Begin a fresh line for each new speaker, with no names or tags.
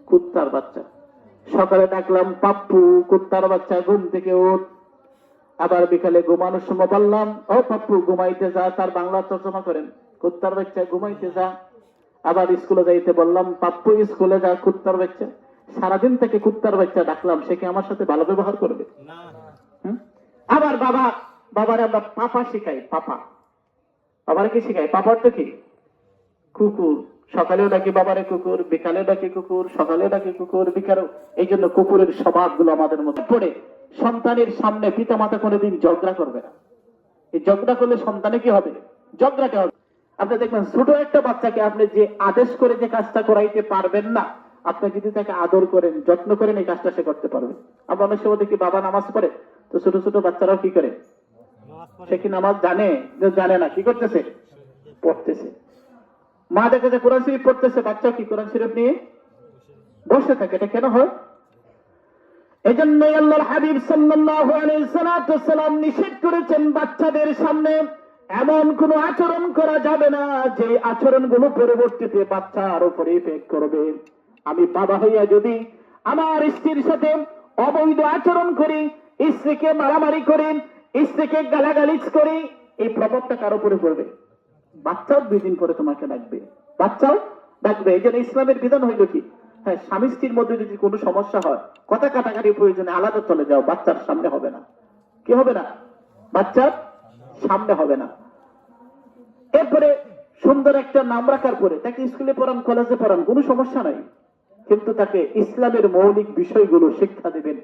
কুত্তার বাচ্চা। সকালে ডাকলাম পাপ্পু কুত্তার বাচ্চা ঘুম থেকে ওঠ। আবার বিকালে ঘুমানোর সময় বললাম ও পাপ্পু ঘুমাইতে যা, তার বাংলা তর্জমা করেন কুত্তার বাচ্চা ঘুমাইতে যা। আবার স্কুলে যাইতে বললাম পাপ্পু স্কুলে যা কুত্তার বাচ্চা। সারাদিন থেকে কুত্তার বাচ্চা ডাকলাম, সে কি আমার সাথে ভালো ব্যবহার করবে? আবার বাবারে আমরা পাপা শিখাই, পাপা। বাবারে কি শিখাই? পাপার তো কি কুকুর। সকালেও ডাকি বাবারে কুকুর, বিকালেও ডাকি কুকুর, সকালেও ডাকি কুকুর, বিকালেও। এই জন্য কুকুরের স্বভাব গুলো আমাদের মধ্যে পড়ে। সন্তানের সামনে পিতা মাতা কোনোদিন ঝগড়া করবে না। এই ঝগড়া করলে সন্তানে কি হবে? ঝগড়াটা হবে। আপনি দেখবেন ছোট একটা বাচ্চাকে আপনি যে আদেশ করে যে কাজটা করাইতে পারবেন না, আপনি যদি তাকে আদর করেন, যত্ন করেন, এই কাজটা সে করতে পারবে। আমরা অনেক সময় দেখি বাবা নামাজ পড়ে, তো ছোট ছোট বাচ্চারাও কি করে? সে কি নামাজ জানে? জানে না, কি করতেছে? পড়তেছে। মা দেখে যে কোরআন শরীফ পড়তেছে, বাচ্চা কি কোরআন শরীফ নিয়ে বসে থাকে। এটা কেন হয়? এই জন্যই আল্লাহর হাবিব সাল্লাল্লাহু আলাইহি সাল্লাম নিষেধ করেছেন বাচ্চাদের সামনে এমন কোন আচরণ করা যাবে না যে আচরণগুলো পরবর্তীতে বাচ্চার উপরে ইফেক্ট করবে। আমি বাবা হইয়া যদি আমার স্ত্রীর সাথে অবৈধ আচরণ করি, স্ত্রীকে মারামারি করি, স্ত্রীকে গালাগালিজ করি, এই প্রভাবটা কার উপরে পড়বে? বাচ্চাও 2 দিন পরে তোমাকে ডাকবে, বাচ্চাও ডাকবে। এই জন্য ইসলামের বিধান হইল কি, হ্যাঁ, স্বামী স্ত্রীর মধ্যে যদি কোনো সমস্যা হয়, কথা কাটাকাটি প্রয়োজনে আলাদা চলে যাও, বাচ্চার সামনে হবে না। কি হবে না? বাচ্চার সামনে হবে না। এরপরে সুন্দর একটা নাম রাখার পরে তাকে স্কুলে পড়ান, কলেজে পড়ান, কোনো সমস্যা নাই, কিন্তু তাকে ইসলামের মৌলিক বিষয়গুলো শিক্ষা দিবেন।